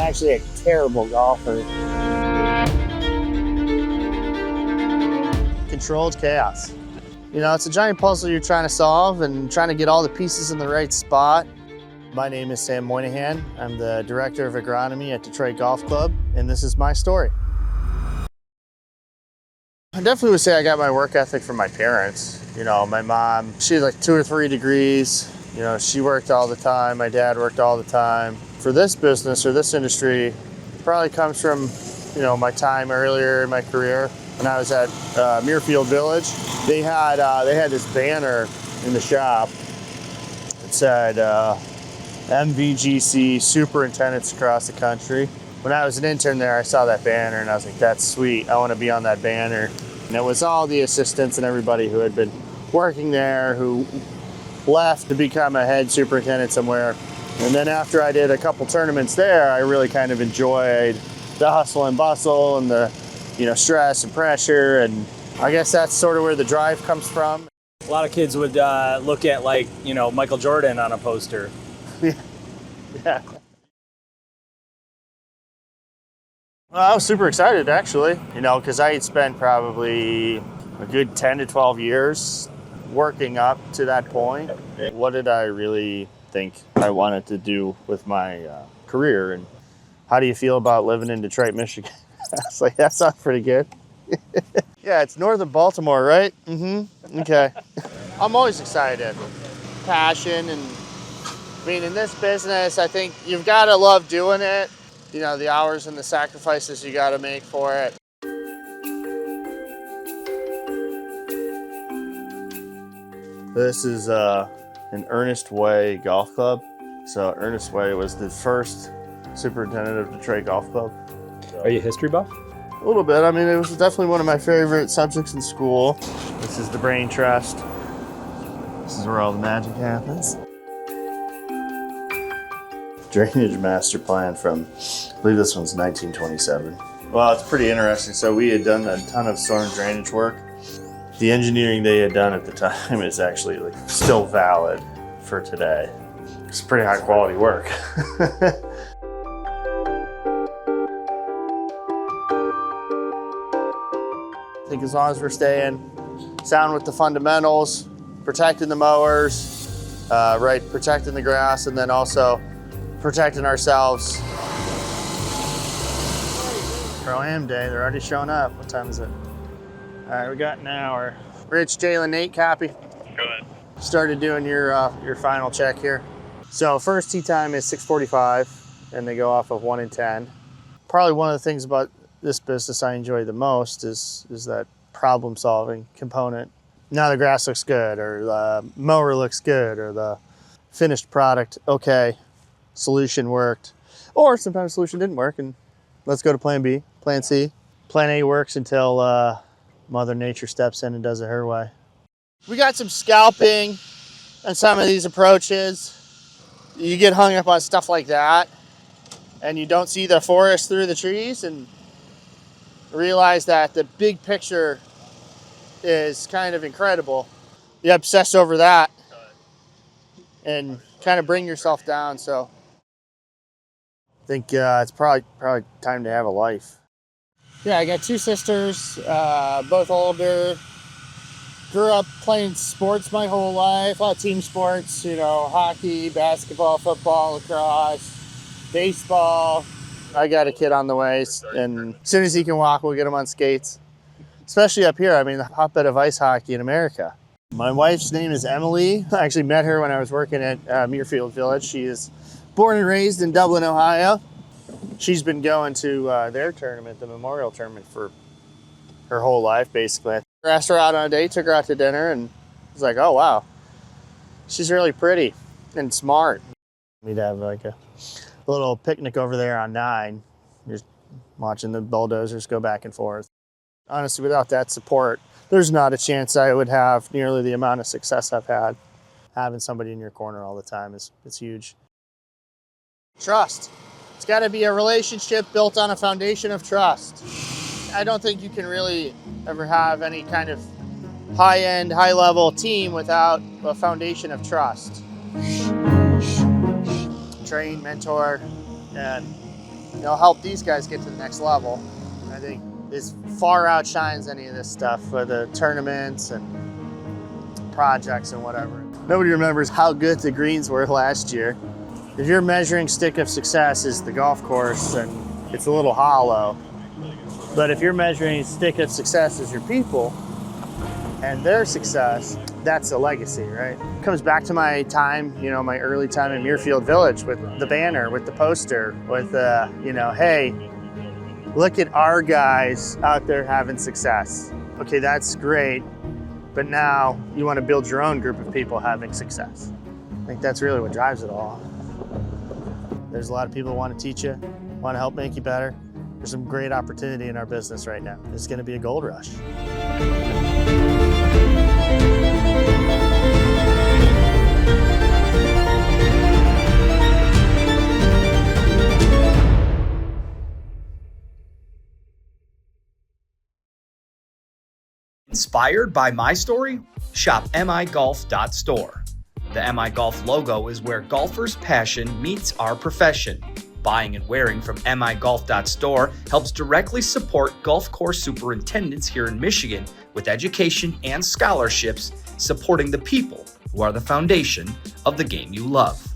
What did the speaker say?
actually a terrible golfer. Controlled chaos. You know, it's a giant puzzle you're trying to solve and trying to get all the pieces in the right spot. My name is Sam Moynihan. I'm the Director of Agronomy at Detroit Golf Club, and this is my story. I definitely would say I got my work ethic from my parents. You know, my mom, she had like 2 or 3 degrees. You know, she worked all the time. My dad worked all the time. For this business or this industry, it probably comes from, you know, my time earlier in my career. When I was at Muirfield Village, they had this banner in the shop that said MVGC superintendents across the country. When I was an intern there, I saw that banner and I was like, that's sweet. I want to be on that banner. And it was all the assistants and everybody who had been working there who left to become a head superintendent somewhere. And then after I did a couple tournaments there, I really kind of enjoyed the hustle and bustle and the, you know, stress and pressure. And I guess that's sort of where the drive comes from. A lot of kids would look at, like, you know, Michael Jordan on a poster. Yeah. Well, I was super excited, actually, you know, because I had spent probably a good 10 to 12 years working up to that point. What did I really think I wanted to do with my career, and how do you feel about living in Detroit, Michigan? I was like, that sounds pretty good. Yeah, it's north of Baltimore, right? Mm-hmm. Okay. I'm always excited. Passion, and I mean, in this business, I think you've got to love doing it. You know, the hours and the sacrifices you got to make for it. This is an Ernest Way golf club. So Ernest Way was the first superintendent of Detroit Golf Club. Are you a history buff? A little bit. I mean, it was definitely one of my favorite subjects in school. This is the Brain Trust. This is where all the magic happens. Drainage master plan from, I believe this one's 1927. Well, it's pretty interesting. So we had done a ton of storm drainage work. The engineering they had done at the time is actually like still valid for today. It's pretty high quality work. I think as long as we're staying sound with the fundamentals, protecting the mowers, right, protecting the grass, and then also protecting ourselves. Pro-Am day, they're already showing up. What time is it? All right, we got an hour. Rich, Jalen, Nate, copy. Go ahead. Started doing your final check here. So first tee time is 6:45, and they go off of 1 and 10. Probably one of the things about this business I enjoy the most is that problem-solving component. Now the grass looks good, or the mower looks good, or the finished product, okay, solution worked. Or sometimes solution didn't work, and let's go to plan B, plan C. Plan A works until Mother Nature steps in and does it her way. We got some scalping on some of these approaches. You get hung up on stuff like that, and you don't see the forest through the trees, and realize that the big picture is kind of incredible. You obsess over that and kind of bring yourself down. So I think it's probably time to have a life. Yeah, I got 2 sisters, both older. Grew up playing sports my whole life, a lot of team sports, you know, hockey, basketball, football, lacrosse, baseball. I got a kid on the way, and as soon as he can walk, we'll get him on skates. Especially up here, I mean, the hotbed of ice hockey in America. My wife's name is Emily. I actually met her when I was working at Muirfield Village. She is born and raised in Dublin, Ohio. She's been going to their tournament, the Memorial Tournament, for her whole life, basically. I asked her out on a date, took her out to dinner, and I was like, oh, wow. She's really pretty and smart. We'd have like a little picnic over there on 9, just watching the bulldozers go back and forth. Honestly, without that support, there's not a chance I would have nearly the amount of success I've had. Having somebody in your corner all the time is huge. Trust. It's got to be a relationship built on a foundation of trust. I don't think you can really ever have any kind of high-end, high-level team without a foundation of trust. Train, mentor, and help these guys get to the next level. I think this far outshines any of this stuff for the tournaments and projects and whatever. Nobody remembers how good the greens were last year. If your measuring stick of success is the golf course, then it's a little hollow. But if your measuring stick of success is your people and their success, that's a legacy, right? It comes back to my time, my early time in Muirfield Village with the banner, with the poster, with, hey, look at our guys out there having success. Okay, that's great, but now you want to build your own group of people having success. I think that's really what drives it all. There's a lot of people who want to teach you, want to help make you better. There's some great opportunity in our business right now. It's going to be a gold rush. Inspired by MiStory? Shop migolf.store. The MI Golf logo is where golfers' passion meets our profession. Buying and wearing from migolf.store helps directly support golf course superintendents here in Michigan with education and scholarships, supporting the people who are the foundation of the game you love.